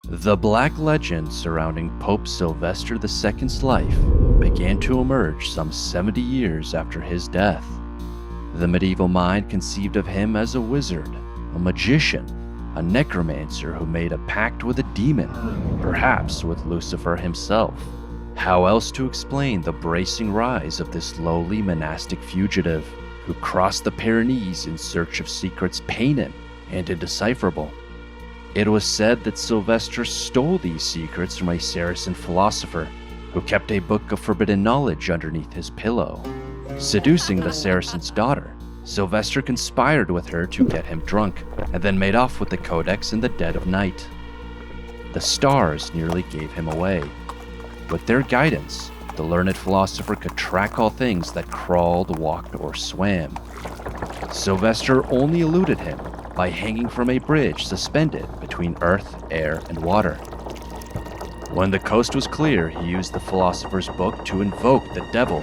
The black legend surrounding Pope Sylvester II's life began to emerge some 70 years after his death. The medieval mind conceived of him as a wizard, a magician, a necromancer who made a pact with a demon, perhaps with Lucifer himself. How else to explain the bracing rise of this lowly monastic fugitive who crossed the Pyrenees in search of secrets painted and indecipherable? It was said that Sylvester stole these secrets from a Saracen philosopher who kept a book of forbidden knowledge underneath his pillow. Seducing the Saracen's daughter, Sylvester conspired with her to get him drunk, and then made off with the codex in the dead of night. The stars nearly gave him away. With their guidance, the learned philosopher could track all things that crawled, walked, or swam. Sylvester only eluded him by hanging from a bridge suspended between earth, air, and water. When the coast was clear, he used the philosopher's book to invoke the devil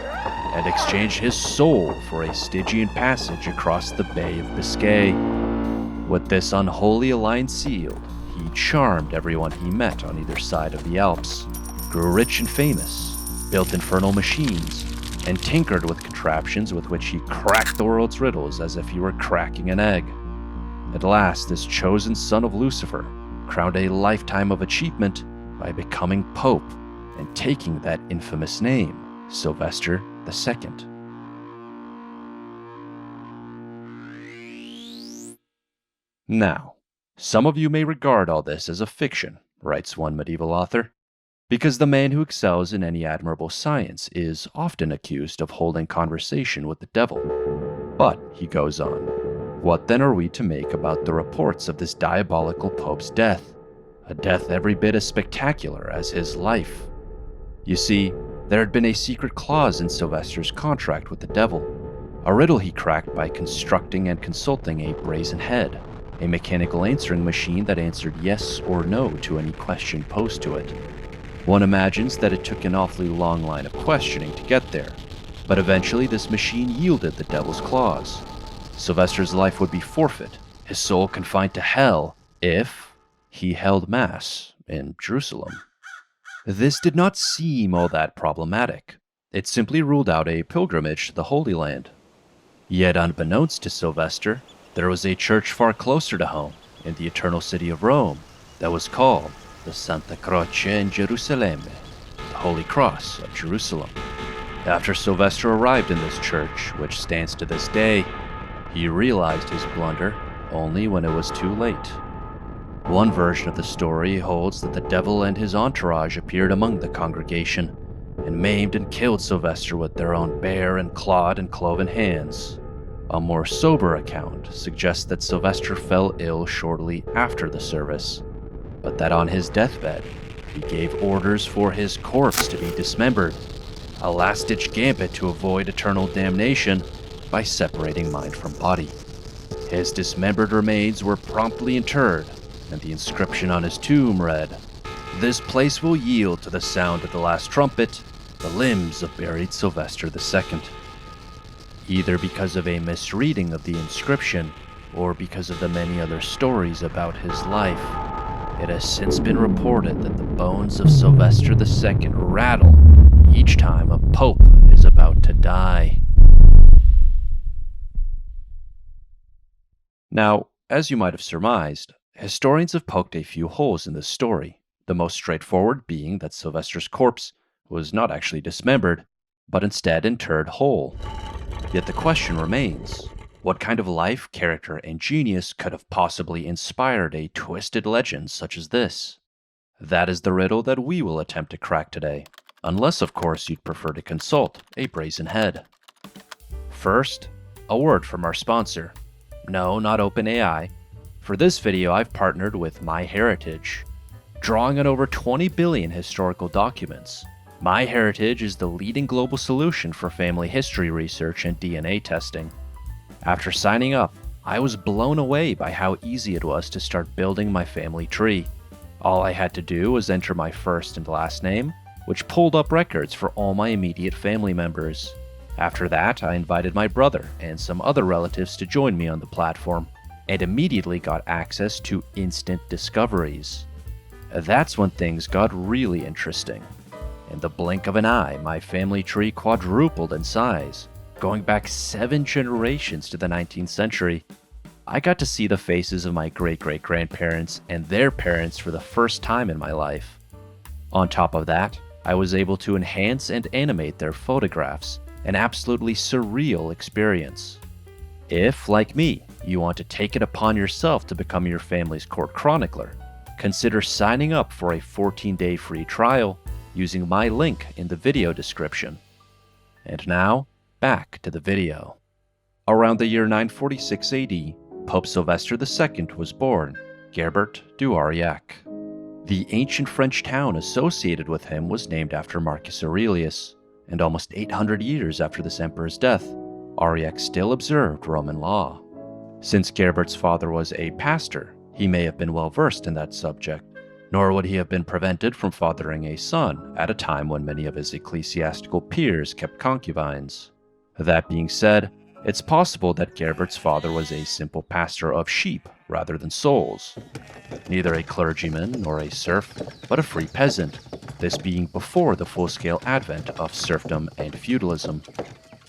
and exchange his soul for a Stygian passage across the Bay of Biscay. With this unholy alliance sealed, he charmed everyone he met on either side of the Alps, grew rich and famous, built infernal machines, and tinkered with contraptions with which he cracked the world's riddles as if he were cracking an egg. At last, this chosen son of Lucifer crowned a lifetime of achievement by becoming Pope and taking that infamous name, Sylvester II. Now, some of you may regard all this as a fiction, writes one medieval author, because the man who excels in any admirable science is often accused of holding conversation with the devil. But, he goes on, what then are we to make about the reports of this diabolical Pope's death? A death every bit as spectacular as his life. You see, there had been a secret clause in Sylvester's contract with the devil, a riddle he cracked by constructing and consulting a brazen head, a mechanical answering machine that answered yes or no to any question posed to it. One imagines that it took an awfully long line of questioning to get there, but eventually this machine yielded the devil's clause. Sylvester's life would be forfeit, his soul confined to hell, if he held Mass in Jerusalem. This did not seem all that problematic. It simply ruled out a pilgrimage to the Holy Land. Yet unbeknownst to Sylvester, there was a church far closer to home, in the eternal city of Rome, that was called the Santa Croce in Gerusalemme, the Holy Cross of Jerusalem. After Sylvester arrived in this church, which stands to this day, he realized his blunder only when it was too late. One version of the story holds that the devil and his entourage appeared among the congregation and maimed and killed Sylvester with their own bare and clawed and cloven hands. A more sober account suggests that Sylvester fell ill shortly after the service, but that on his deathbed, he gave orders for his corpse to be dismembered, a last-ditch gambit to avoid eternal damnation by separating mind from body. His dismembered remains were promptly interred, and the inscription on his tomb read, "This place will yield to the sound of the last trumpet the limbs of buried Sylvester II." Either because of a misreading of the inscription, or because of the many other stories about his life, it has since been reported that the bones of Sylvester II rattle each time a pope is about to die. Now, as you might have surmised, historians have poked a few holes in this story, the most straightforward being that Sylvester's corpse was not actually dismembered, but instead interred whole. Yet the question remains, what kind of life, character, and genius could have possibly inspired a twisted legend such as this? That is the riddle that we will attempt to crack today, unless of course you'd prefer to consult a brazen head. First, a word from our sponsor. No, not OpenAI. For this video, I've partnered with MyHeritage. Drawing on over 20 billion historical documents, MyHeritage is the leading global solution for family history research and DNA testing. After signing up, I was blown away by how easy it was to start building my family tree. All I had to do was enter my first and last name, which pulled up records for all my immediate family members. After that, I invited my brother and some other relatives to join me on the platform, and immediately got access to instant discoveries. That's when things got really interesting. In the blink of an eye, my family tree quadrupled in size, going back 7 generations to the 19th century. I got to see the faces of my great-great-grandparents and their parents for the first time in my life. On top of that, I was able to enhance and animate their photographs, an absolutely surreal experience. If, like me, you want to take it upon yourself to become your family's court chronicler, consider signing up for a 14-day free trial using my link in the video description. And now, back to the video. Around the year 946 AD, Pope Sylvester II was born, Gerbert du Aurillac. The ancient French town associated with him was named after Marcus Aurelius, and almost 800 years after this emperor's death, Aurillac still observed Roman law. Since Gerbert's father was a pastor, he may have been well versed in that subject, nor would he have been prevented from fathering a son at a time when many of his ecclesiastical peers kept concubines. That being said, it's possible that Gerbert's father was a simple pastor of sheep rather than souls. Neither a clergyman nor a serf, but a free peasant, this being before the full-scale advent of serfdom and feudalism.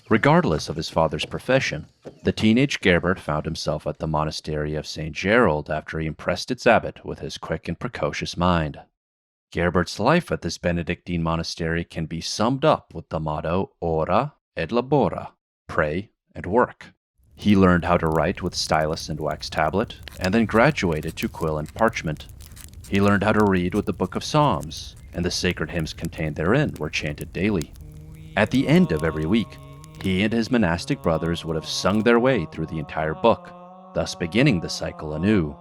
Regardless of his father's profession, the teenage Gerbert found himself at the monastery of St. Gerald after he impressed its abbot with his quick and precocious mind. Gerbert's life at this Benedictine monastery can be summed up with the motto Ora et labora, pray and work. He learned how to write with stylus and wax tablet, and then graduated to quill and parchment. He learned how to read with the Book of Psalms, and the sacred hymns contained therein were chanted daily. At the end of every week, he and his monastic brothers would have sung their way through the entire book, thus beginning the cycle anew.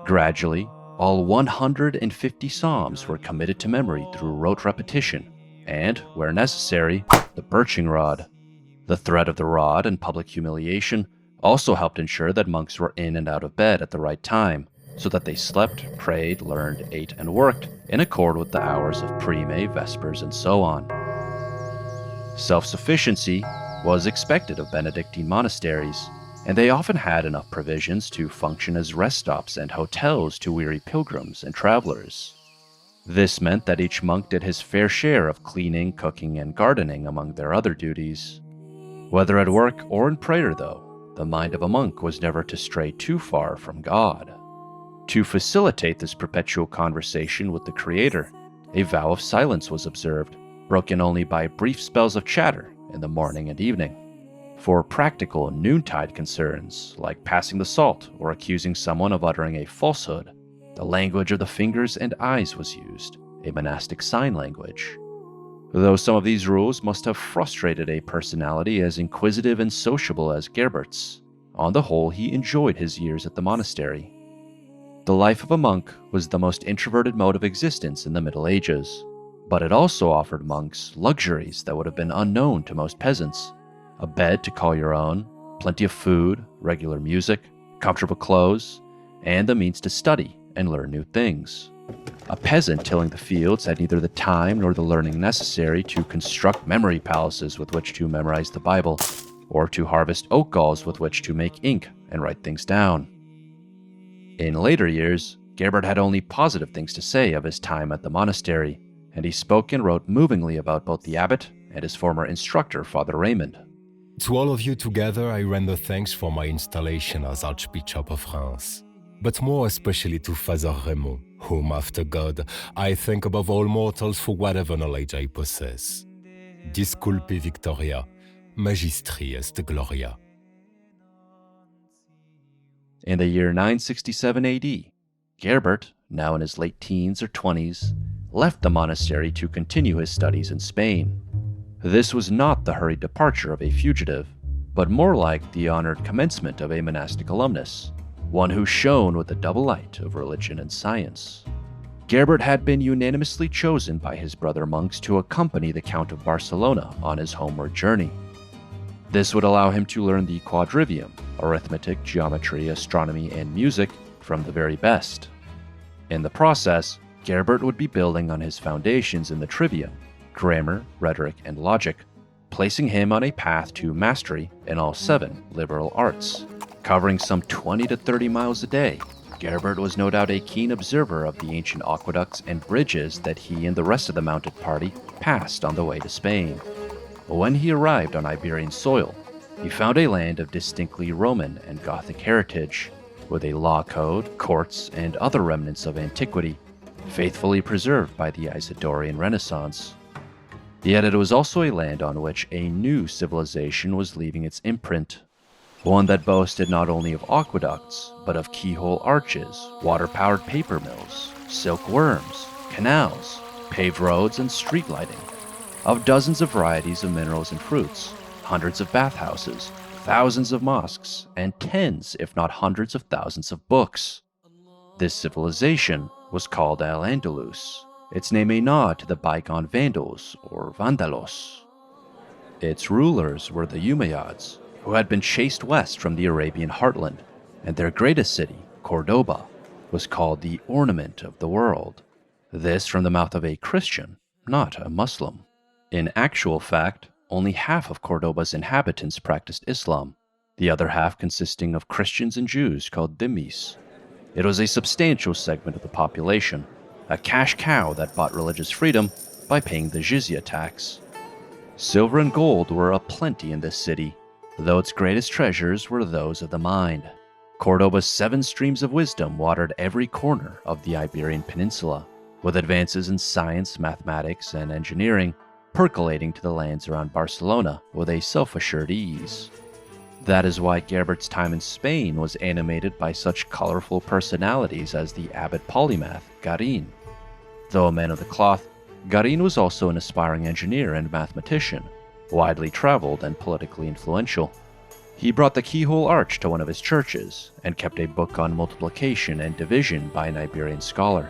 Gradually, all 150 psalms were committed to memory through rote repetition, and, where necessary, the birching rod. The threat of the rod and public humiliation also helped ensure that monks were in and out of bed at the right time, so that they slept, prayed, learned, ate, and worked in accord with the hours of prime, vespers, and so on. Self-sufficiency was expected of Benedictine monasteries, and they often had enough provisions to function as rest stops and hotels to weary pilgrims and travelers. This meant that each monk did his fair share of cleaning, cooking, and gardening among their other duties. Whether at work or in prayer, though, the mind of a monk was never to stray too far from God. To facilitate this perpetual conversation with the Creator, a vow of silence was observed, broken only by brief spells of chatter in the morning and evening. For practical noontide concerns, like passing the salt or accusing someone of uttering a falsehood, the language of the fingers and eyes was used, a monastic sign language. Though some of these rules must have frustrated a personality as inquisitive and sociable as Gerbert's, on the whole he enjoyed his years at the monastery. The life of a monk was the most introverted mode of existence in the Middle Ages, but it also offered monks luxuries that would have been unknown to most peasants. A bed to call your own, plenty of food, regular music, comfortable clothes, and the means to study and learn new things. A peasant tilling the fields had neither the time nor the learning necessary to construct memory palaces with which to memorize the Bible, or to harvest oak galls with which to make ink and write things down. In later years, Gerbert had only positive things to say of his time at the monastery, and he spoke and wrote movingly about both the abbot and his former instructor, Father Raymond. To all of you together, I render thanks for my installation as Archbishop of Reims, but more especially to Father Raymond, whom, after God, I thank above all mortals for whatever knowledge I possess. Disculpe Victoria, Magistri est Gloria. In the year 967 AD, Gerbert, now in his late teens or 20s, left the monastery to continue his studies in Spain. This was not the hurried departure of a fugitive, but more like the honored commencement of a monastic alumnus, one who shone with the double light of religion and science. Gerbert had been unanimously chosen by his brother monks to accompany the Count of Barcelona on his homeward journey. This would allow him to learn the quadrivium, arithmetic, geometry, astronomy, and music, from the very best. In the process, Gerbert would be building on his foundations in the trivium, grammar, rhetoric, and logic, placing him on a path to mastery in all 7 liberal arts, covering some 20 to 30 miles a day, Gerbert was no doubt a keen observer of the ancient aqueducts and bridges that he and the rest of the mounted party passed on the way to Spain. When he arrived on Iberian soil, he found a land of distinctly Roman and Gothic heritage, with a law code, courts, and other remnants of antiquity, faithfully preserved by the Isidorian Renaissance. Yet it was also a land on which a new civilization was leaving its imprint, one that boasted not only of aqueducts, but of keyhole arches, water-powered paper mills, silk worms, canals, paved roads, and street lighting, of dozens of varieties of minerals and fruits, hundreds of bathhouses, thousands of mosques, and tens, if not hundreds of thousands of books. This civilization was called Al-Andalus, its name a nod to the bygone Vandals, or Vandalos. Its rulers were the Umayyads, who had been chased west from the Arabian heartland, and their greatest city, Cordoba, was called the ornament of the world. This from the mouth of a Christian, not a Muslim. In actual fact, only half of Cordoba's inhabitants practiced Islam, the other half consisting of Christians and Jews called dhimmis. It was a substantial segment of the population, a cash cow that bought religious freedom by paying the jizya tax. Silver and gold were aplenty in this city, though its greatest treasures were those of the mind. Cordoba's 7 streams of wisdom watered every corner of the Iberian Peninsula, with advances in science, mathematics, and engineering percolating to the lands around Barcelona with a self-assured ease. That is why Gerbert's time in Spain was animated by such colorful personalities as the abbot polymath, Garin. Though a man of the cloth, Garin was also an aspiring engineer and mathematician, widely traveled and politically influential. He brought the keyhole arch to one of his churches and kept a book on multiplication and division by an Iberian scholar.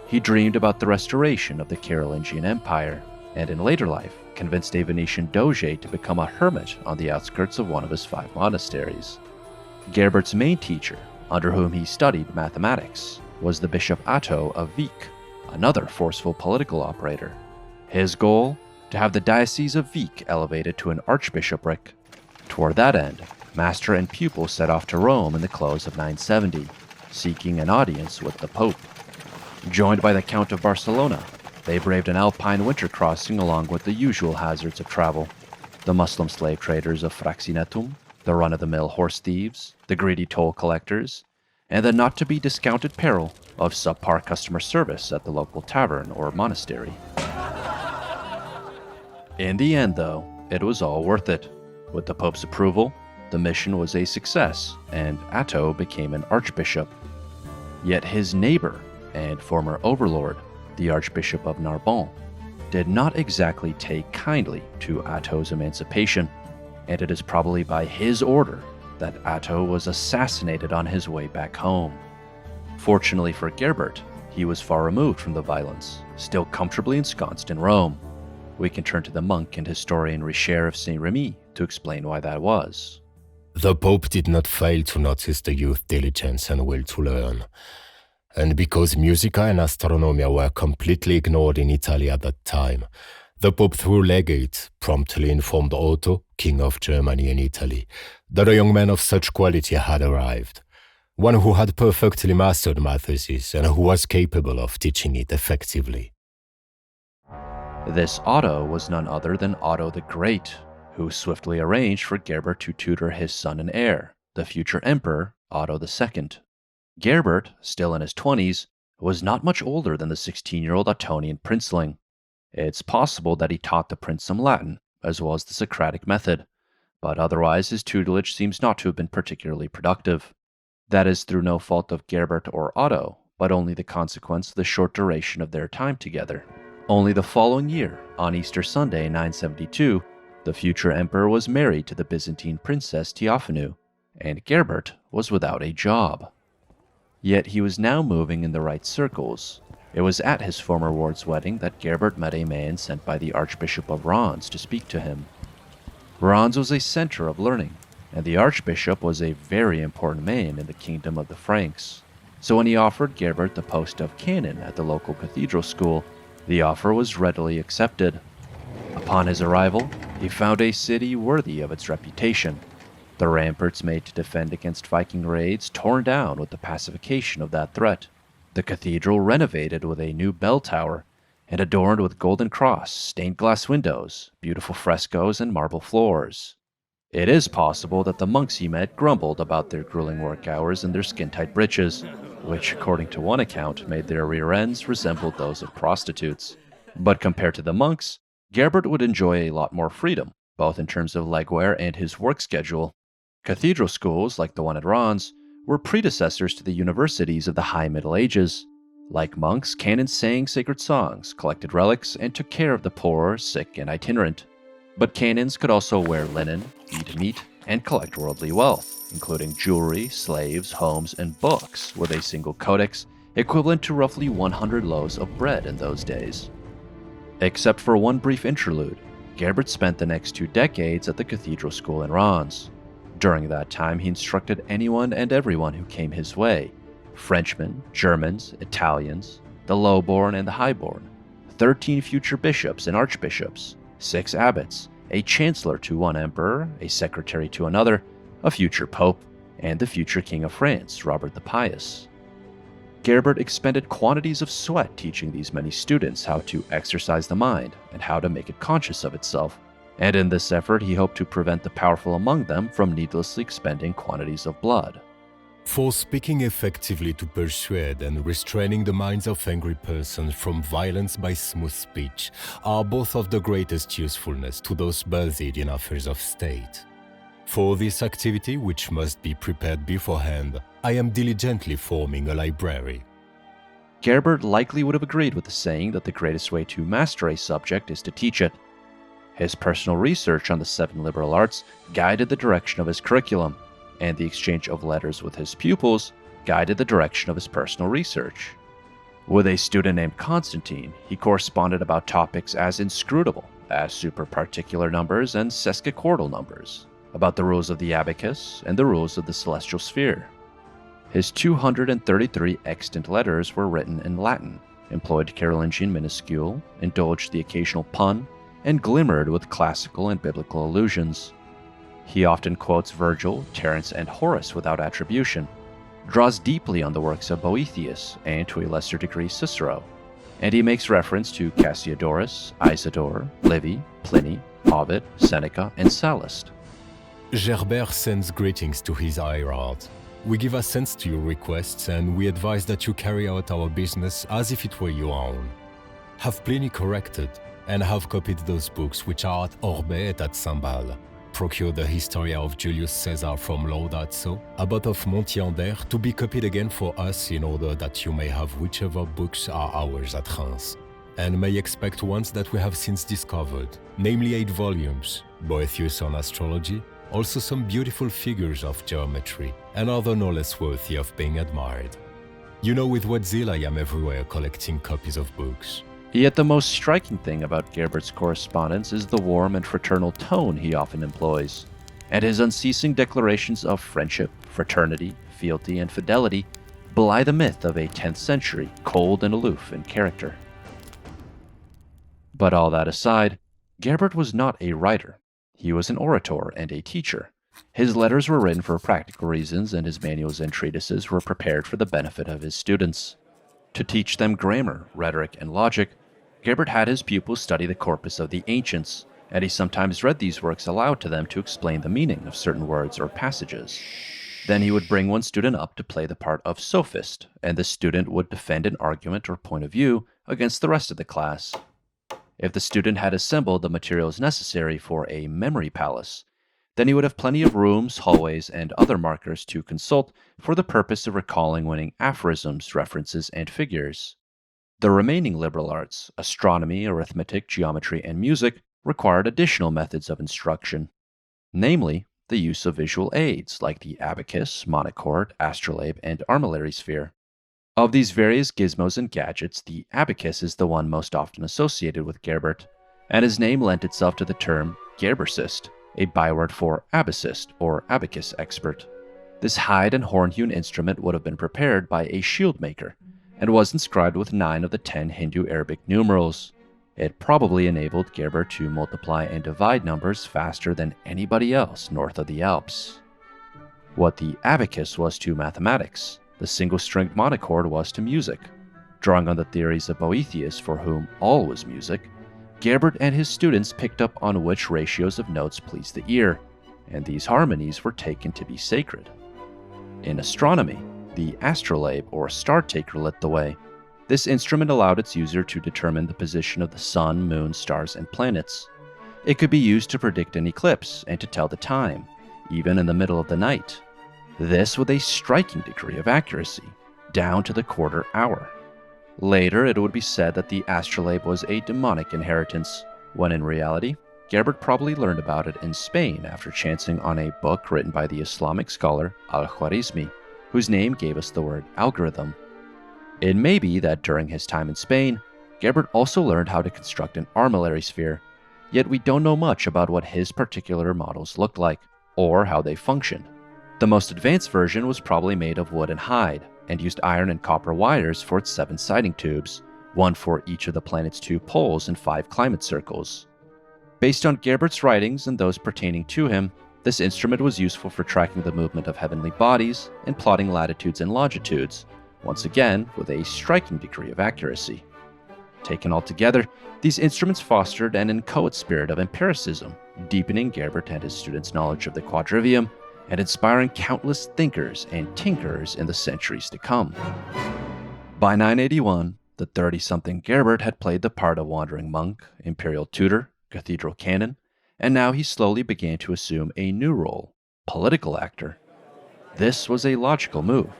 He dreamed about the restoration of the Carolingian Empire, and in later life convinced a Venetian doge to become a hermit on the outskirts of one of his 5 monasteries. Gerbert's main teacher, under whom he studied mathematics, was the Bishop Otto of Vic, another forceful political operator. His goal? To have the Diocese of Vic elevated to an archbishopric. Toward that end, master and pupil set off to Rome in the close of 970, seeking an audience with the Pope. Joined by the Count of Barcelona, they braved an Alpine winter crossing along with the usual hazards of travel. The Muslim slave traders of Fraxinetum, the run-of-the-mill horse thieves, the greedy toll collectors, and the not-to-be-discounted peril of subpar customer service at the local tavern or monastery. In the end, though, it was all worth it. With the Pope's approval, the mission was a success, and Otto became an archbishop. Yet his neighbor and former overlord, the Archbishop of Narbonne, did not exactly take kindly to Otto's emancipation, and it is probably by his order that Otto was assassinated on his way back home. Fortunately for Gerbert, he was far removed from the violence, still comfortably ensconced in Rome. We can turn to the monk and historian Richer of Saint-Remy to explain why that was. The Pope did not fail to notice the youth's diligence and will to learn. And because musica and astronomia were completely ignored in Italy at that time, the Pope, through legate, promptly informed Otto, King of Germany and Italy, that a young man of such quality had arrived, one who had perfectly mastered mathesis and who was capable of teaching it effectively. This Otto was none other than Otto the Great, who swiftly arranged for Gerbert to tutor his son and heir, the future emperor, Otto II. Gerbert, still in his 20s, was not much older than the 16-year-old Ottonian princeling. It's possible that he taught the prince some Latin, as well as the Socratic method, but otherwise his tutelage seems not to have been particularly productive. That is through no fault of Gerbert or Otto, but only the consequence of the short duration of their time together. Only the following year, on Easter Sunday 972, the future emperor was married to the Byzantine princess Theophanu, and Gerbert was without a job. Yet he was now moving in the right circles. It was at his former ward's wedding that Gerbert met a man sent by the Archbishop of Reims to speak to him. Reims was a center of learning, and the Archbishop was a very important man in the kingdom of the Franks. So when he offered Gerbert the post of canon at the local cathedral school, the offer was readily accepted. Upon his arrival, he found a city worthy of its reputation. The ramparts made to defend against Viking raids torn down with the pacification of that threat. The cathedral renovated with a new bell tower and adorned with golden cross, stained glass windows, beautiful frescoes, and marble floors. It is possible that the monks he met grumbled about their grueling work hours and their skin-tight breeches, which, according to one account, made their rear ends resemble those of prostitutes. But compared to the monks, Gerbert would enjoy a lot more freedom, both in terms of legwear and his work schedule. Cathedral schools, like the one at Reims, were predecessors to the universities of the High Middle Ages. Like monks, canons sang sacred songs, collected relics, and took care of the poor, sick, and itinerant. But canons could also wear linen, eat meat, and collect worldly wealth, including jewelry, slaves, homes, and books, with a single codex equivalent to roughly 100 loaves of bread in those days. Except for one brief interlude, Gerbert spent the next 2 decades at the cathedral school in Reims. During that time, he instructed anyone and everyone who came his way: Frenchmen, Germans, Italians, the lowborn and the highborn, 13 future bishops and archbishops, 6 abbots, a chancellor to one emperor, a secretary to another, a future pope, and the future king of France, Robert the Pious. Gerbert expended quantities of sweat teaching these many students how to exercise the mind and how to make it conscious of itself, and in this effort he hoped to prevent the powerful among them from needlessly expending quantities of blood. For speaking effectively to persuade and restraining the minds of angry persons from violence by smooth speech are both of the greatest usefulness to those busied in affairs of state. For this activity, which must be prepared beforehand, I am diligently forming a library. Gerbert likely would have agreed with the saying that the greatest way to master a subject is to teach it. His personal research on the 7 liberal arts guided the direction of his curriculum, and the exchange of letters with his pupils guided the direction of his personal research. With a student named Constantine, he corresponded about topics as inscrutable as superparticular numbers and sesquiquartal numbers, about the rules of the Abacus and the rules of the celestial sphere. His 233 extant letters were written in Latin, employed Carolingian minuscule, indulged the occasional pun, and glimmered with classical and biblical allusions. He often quotes Virgil, Terence, and Horace without attribution, draws deeply on the works of Boethius and, to a lesser degree, Cicero, and he makes reference to Cassiodorus, Isidore, Livy, Pliny, Ovid, Seneca, and Sallust. Gerbert sends greetings to his hierarch. We give assent to your requests, and we advise that you carry out our business as if it were your own. Have Pliny corrected, and have copied those books which are at Orbe et at Sambal. Procure the Historia of Julius Caesar from Laudatio, abbot of Montiander, to be copied again for us in order that you may have whichever books are ours at Reims, and may expect ones that we have since discovered, namely 8 volumes, Boethius on astrology, also some beautiful figures of geometry, and other no less worthy of being admired. You know with what zeal I am everywhere collecting copies of books. Yet the most striking thing about Gerbert's correspondence is the warm and fraternal tone he often employs, and his unceasing declarations of friendship, fraternity, fealty, and fidelity belie the myth of a 10th century, cold and aloof in character. But all that aside, Gerbert was not a writer. He was an orator and a teacher. His letters were written for practical reasons, and his manuals and treatises were prepared for the benefit of his students. To teach them grammar, rhetoric, and logic, Gerbert had his pupils study the corpus of the ancients, and he sometimes read these works aloud to them to explain the meaning of certain words or passages. Then he would bring one student up to play the part of sophist, and the student would defend an argument or point of view against the rest of the class. If the student had assembled the materials necessary for a memory palace, then he would have plenty of rooms, hallways, and other markers to consult for the purpose of recalling winning aphorisms, references, and figures. The remaining liberal arts, astronomy, arithmetic, geometry, and music, required additional methods of instruction, namely the use of visual aids like the abacus, monochord, astrolabe, and armillary sphere. Of these various gizmos and gadgets, the abacus is the one most often associated with Gerbert, and his name lent itself to the term Gerbercist, a byword for abacist or abacus expert. This hide and horn-hewn instrument would have been prepared by a shield maker, and was inscribed with 9 of the 10 Hindu-Arabic numerals. It probably enabled Gerbert to multiply and divide numbers faster than anybody else north of the Alps. what the abacus was to mathematics, the single-stringed monochord was to music. Drawing on the theories of Boethius, for whom all was music, Gerbert and his students picked up on which ratios of notes pleased the ear, and these harmonies were taken to be sacred. In astronomy, the astrolabe or star taker lit the way. This instrument allowed its user to determine the position of the sun, moon, stars, and planets. It could be used to predict an eclipse and to tell the time, even in the middle of the night. This with a striking degree of accuracy, down to the quarter hour. Later, it would be said that the astrolabe was a demonic inheritance, when in reality, Gerbert probably learned about it in Spain after chancing on a book written by the Islamic scholar Al-Khwarizmi, whose name gave us the word algorithm. It may be that during his time in Spain, Gerbert also learned how to construct an armillary sphere, yet we don't know much about what his particular models looked like, or how they functioned. The most advanced version was probably made of wood and hide, and used iron and copper wires for its 7 sighting tubes, one for each of the planet's 2 poles and 5 climate circles. Based on Gerbert's writings and those pertaining to him, this instrument was useful for tracking the movement of heavenly bodies and plotting latitudes and longitudes, once again with a striking degree of accuracy. Taken all together, these instruments fostered an inchoate spirit of empiricism, deepening Gerbert and his students' knowledge of the quadrivium, and inspiring countless thinkers and tinkerers in the centuries to come. By 981, the 30-something Gerbert had played the part of wandering monk, imperial tutor, cathedral canon, and now he slowly began to assume a new role, political actor. This was a logical move.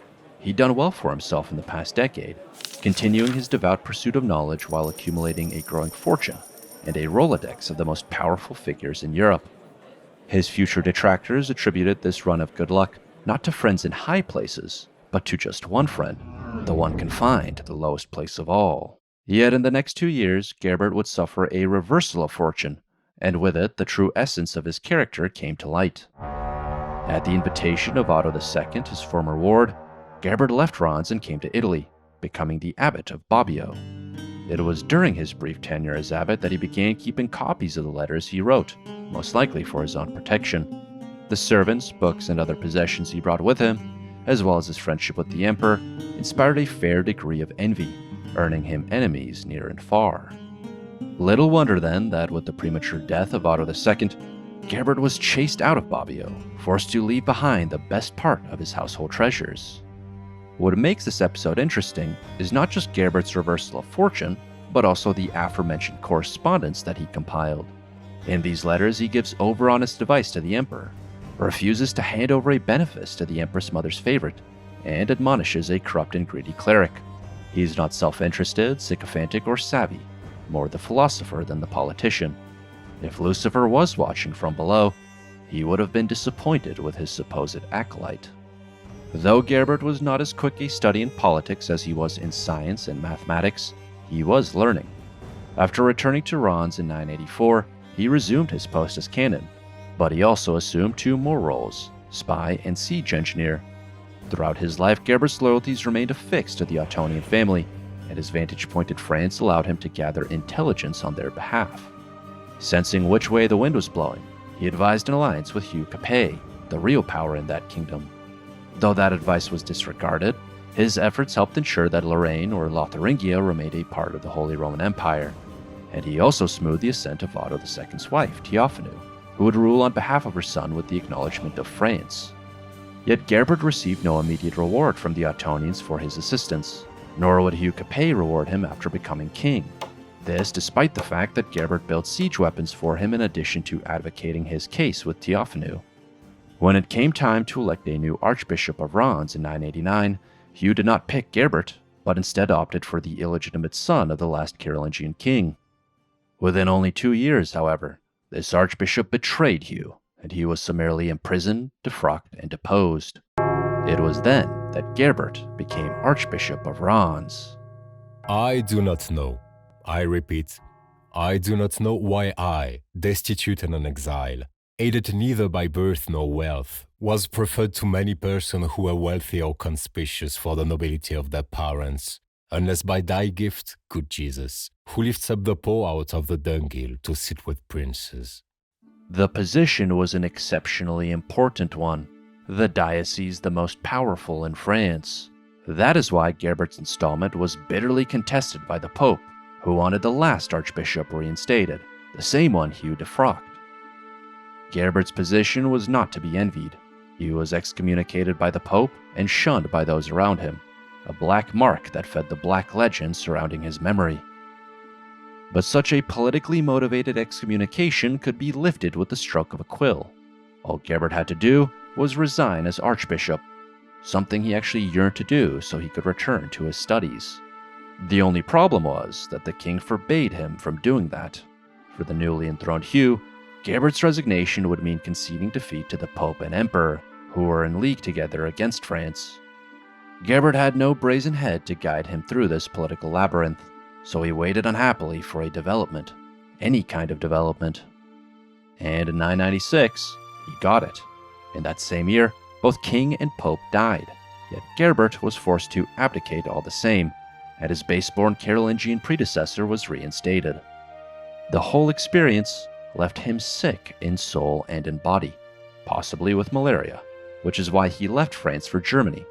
He'd done well for himself in the past decade, continuing his devout pursuit of knowledge while accumulating a growing fortune and a Rolodex of the most powerful figures in Europe. His future detractors attributed this run of good luck not to friends in high places, but to just one friend, the one confined to the lowest place of all. Yet in the next 2 years, Gerbert would suffer a reversal of fortune, and with it the true essence of his character came to light. At the invitation of Otto II, his former ward, Gerbert left Reims and came to Italy, becoming the abbot of Bobbio. It was during his brief tenure as abbot that he began keeping copies of the letters he wrote, most likely for his own protection. The servants, books, and other possessions he brought with him, as well as his friendship with the emperor, inspired a fair degree of envy, earning him enemies near and far. Little wonder then that with the premature death of Otto II, Gerbert was chased out of Bobbio, forced to leave behind the best part of his household treasures. What makes this episode interesting is not just Gerbert's reversal of fortune, but also the aforementioned correspondence that he compiled. In these letters, he gives over-honest advice to the emperor, refuses to hand over a benefice to the empress mother's favorite, and admonishes a corrupt and greedy cleric. He is not self-interested, sycophantic, or savvy, more the philosopher than the politician. If Lucifer was watching from below, he would have been disappointed with his supposed acolyte. Though Gerbert was not as quick a study in politics as he was in science and mathematics, he was learning. After returning to Reims in 984, he resumed his post as canon, but he also assumed 2 more roles, spy and siege engineer. Throughout his life, Gerbert's loyalties remained affixed to the Ottonian family, and his vantage point in France allowed him to gather intelligence on their behalf. Sensing which way the wind was blowing, he advised an alliance with Hugh Capet, the real power in that kingdom. Though that advice was disregarded, his efforts helped ensure that Lorraine or Lotharingia remained a part of the Holy Roman Empire, and he also smoothed the ascent of Otto II's wife, Theophanu, who would rule on behalf of her son with the acknowledgement of France. Yet Gerbert received no immediate reward from the Ottonians for his assistance, nor would Hugh Capet reward him after becoming king. This despite the fact that Gerbert built siege weapons for him in addition to advocating his case with Theophanu. When it came time to elect a new Archbishop of Reims in 989, Hugh did not pick Gerbert, but instead opted for the illegitimate son of the last Carolingian king. Within only 2 years, however, this archbishop betrayed Hugh, and he was summarily imprisoned, defrocked, and deposed. It was then that Gerbert became Archbishop of Reims. I do not know. I repeat, I do not know why I, destitute and an exile, aided neither by birth nor wealth, was preferred to many persons who were wealthy or conspicuous for the nobility of their parents, unless by thy gift, good Jesus, who lifts up the poor out of the dunghill to sit with princes. The position was an exceptionally important one. the diocese the most powerful in France. That is why Gerbert's installment was bitterly contested by the Pope, who wanted the last archbishop reinstated, the same one Hugh defrocked. Gerbert's position was not to be envied. He was excommunicated by the Pope and shunned by those around him, a black mark that fed the black legend surrounding his memory. But such a politically motivated excommunication could be lifted with the stroke of a quill. All Gerbert had to do was resign as archbishop, something he actually yearned to do so he could return to his studies. The only problem was that the king forbade him from doing that. For the newly enthroned Hugh, Gerbert's resignation would mean conceding defeat to the Pope and Emperor, who were in league together against France. Gerbert had no brazen head to guide him through this political labyrinth, so he waited unhappily for a development, any kind of development. And in 996, he got it. In that same year, both king and pope died, yet Gerbert was forced to abdicate all the same, and his base-born Carolingian predecessor was reinstated. The whole experience left him sick in soul and in body, possibly with malaria, which is why he left France for Germany.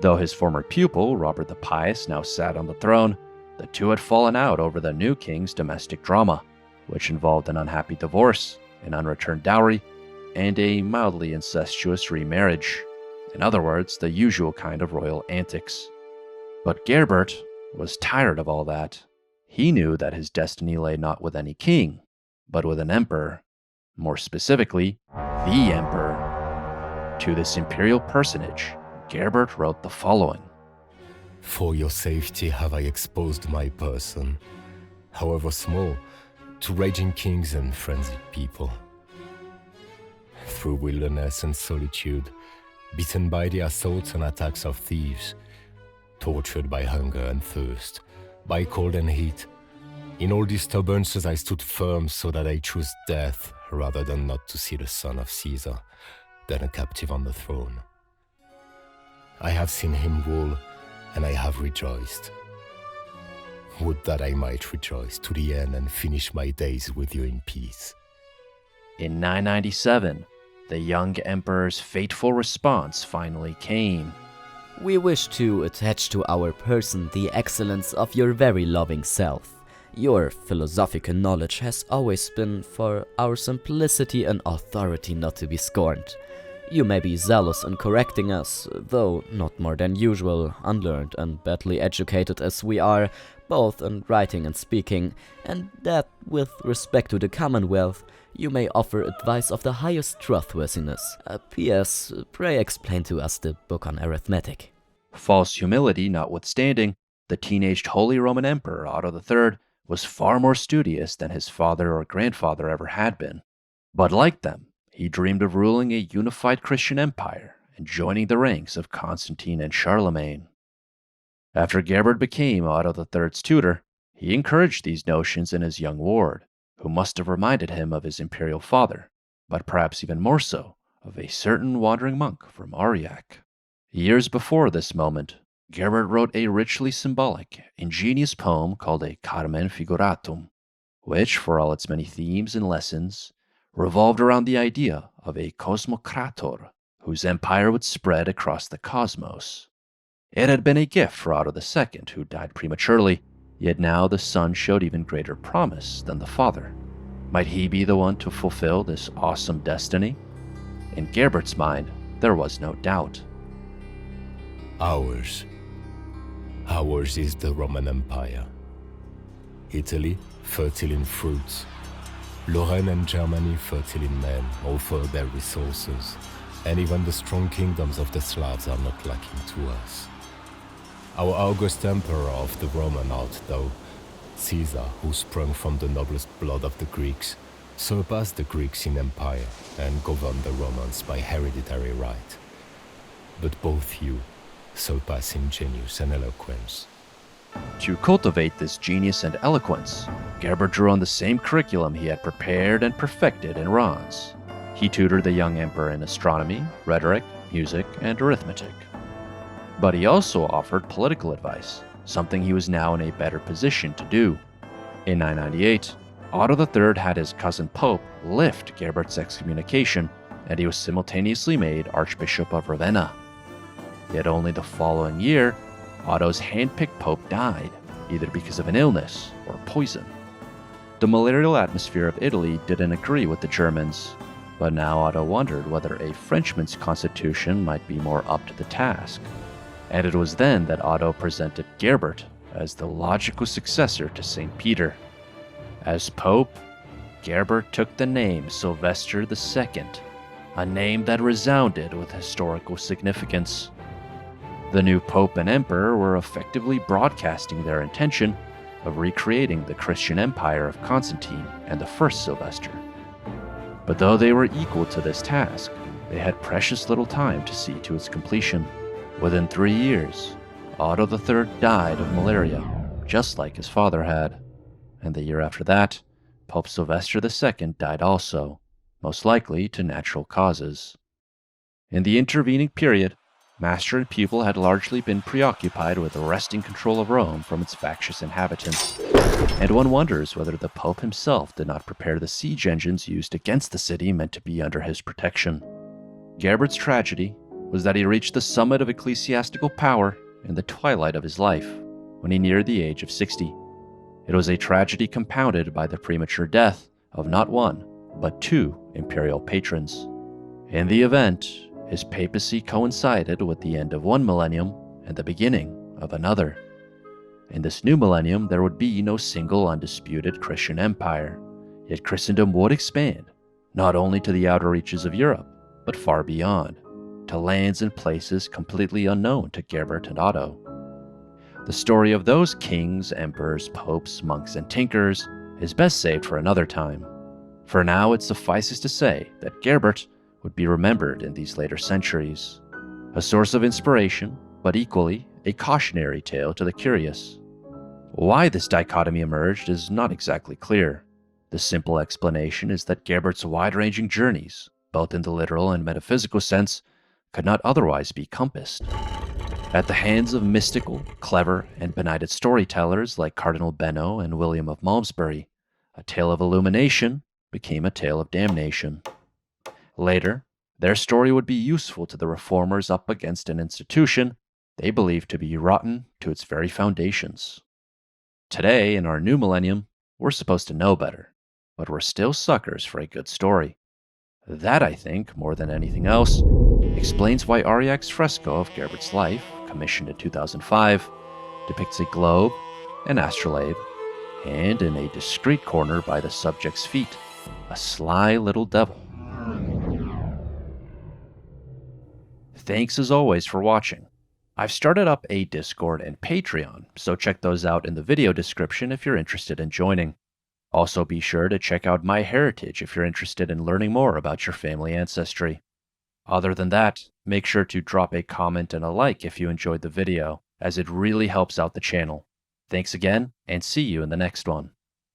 Though his former pupil, Robert the Pious, now sat on the throne, the two had fallen out over the new king's domestic drama, which involved an unhappy divorce, an unreturned dowry, and a mildly incestuous remarriage. In other words, the usual kind of royal antics. But Gerbert was tired of all that. He knew that his destiny lay not with any king, but with an emperor. More specifically, the emperor. To this imperial personage, Gerbert wrote the following. For your safety have I exposed my person, however small, to raging kings and frenzied people. Through wilderness and solitude, beaten by the assaults and attacks of thieves, tortured by hunger and thirst, by cold and heat, in all disturbances I stood firm so that I chose death rather than not to see the son of Caesar, than a captive on the throne. I have seen him rule, and I have rejoiced. Would that I might rejoice to the end and finish my days with you in peace. In 997, the young emperor's fateful response finally came. We wish to attach to our person the excellence of your very loving self. Your philosophical knowledge has always been for our simplicity and authority not to be scorned. You may be zealous in correcting us, though not more than usual, unlearned and badly educated as we are, both in writing and speaking, and that, with respect to the Commonwealth, you may offer advice of the highest trustworthiness. P.S. Pray explain to us the book on arithmetic. False humility notwithstanding, the teenaged Holy Roman Emperor Otto III was far more studious than his father or grandfather ever had been. But like them, he dreamed of ruling a unified Christian empire and joining the ranks of Constantine and Charlemagne. After Gerbert became Otto III's tutor, he encouraged these notions in his young ward, who must have reminded him of his imperial father, but perhaps even more so, of a certain wandering monk from Aurillac. Years before this moment, Gerbert wrote a richly symbolic, ingenious poem called a Carmen Figuratum, which, for all its many themes and lessons, revolved around the idea of a cosmocrator whose empire would spread across the cosmos. It had been a gift for Otto II, who died prematurely, yet now the son showed even greater promise than the father. Might he be the one to fulfill this awesome destiny? In Gerbert's mind, there was no doubt. Ours is the Roman Empire. Italy, fertile in fruits. Lorraine and Germany, fertile in men, offer their resources, and even the strong kingdoms of the Slavs are not lacking to us. Our august emperor of the Roman art, though, Caesar, who sprung from the noblest blood of the Greeks, surpassed the Greeks in empire and governed the Romans by hereditary right. But both you surpass in genius and eloquence. To cultivate this genius and eloquence, Gerbert drew on the same curriculum he had prepared and perfected in Reims. He tutored the young emperor in astronomy, rhetoric, music, and arithmetic. But he also offered political advice, something he was now in a better position to do. In 998, Otto III had his cousin Pope lift Gerbert's excommunication and he was simultaneously made Archbishop of Ravenna. Yet only the following year, Otto's hand-picked pope died, either because of an illness or poison. The malarial atmosphere of Italy didn't agree with the Germans, but now Otto wondered whether a Frenchman's constitution might be more up to the task. And it was then that Otto presented Gerbert as the logical successor to St. Peter. As Pope, Gerbert took the name Sylvester II, a name that resounded with historical significance. The new Pope and Emperor were effectively broadcasting their intention of recreating the Christian empire of Constantine and the first Sylvester. But though they were equal to this task, they had precious little time to see to its completion. Within 3 years, Otto III died of malaria, just like his father had. And the year after that, Pope Sylvester II died also, most likely to natural causes. In the intervening period, master and pupil had largely been preoccupied with wresting control of Rome from its factious inhabitants, and one wonders whether the Pope himself did not prepare the siege engines used against the city meant to be under his protection. Gerbert's tragedy was that he reached the summit of ecclesiastical power in the twilight of his life, when he neared the age of 60. It was a tragedy compounded by the premature death of not one, but 2 imperial patrons. In the event, his papacy coincided with the end of one millennium and the beginning of another. In this new millennium, there would be no single undisputed Christian empire, yet Christendom would expand, not only to the outer reaches of Europe, but far beyond, to lands and places completely unknown to Gerbert and Otto. The story of those kings, emperors, popes, monks, and tinkers is best saved for another time. For now, it suffices to say that Gerbert would be remembered in these later centuries, a source of inspiration, but equally a cautionary tale to the curious. Why this dichotomy emerged is not exactly clear. The simple explanation is that Gerbert's wide-ranging journeys, both in the literal and metaphysical sense, could not otherwise be compassed. At the hands of mystical, clever, and benighted storytellers like Cardinal Benno and William of Malmesbury, a tale of illumination became a tale of damnation. Later, their story would be useful to the reformers up against an institution they believed to be rotten to its very foundations. Today, in our new millennium, we're supposed to know better, but we're still suckers for a good story. That, I think, more than anything else, explains why Auriac's fresco of Gerbert's life, commissioned in 2005, depicts a globe, an astrolabe, and in a discreet corner by the subject's feet, a sly little devil. Thanks as always for watching. I've started up a Discord and Patreon, so check those out in the video description if you're interested in joining. Also be sure to check out My Heritage if you're interested in learning more about your family ancestry. Other than that, make sure to drop a comment and a like if you enjoyed the video, as it really helps out the channel. Thanks again, and see you in the next one.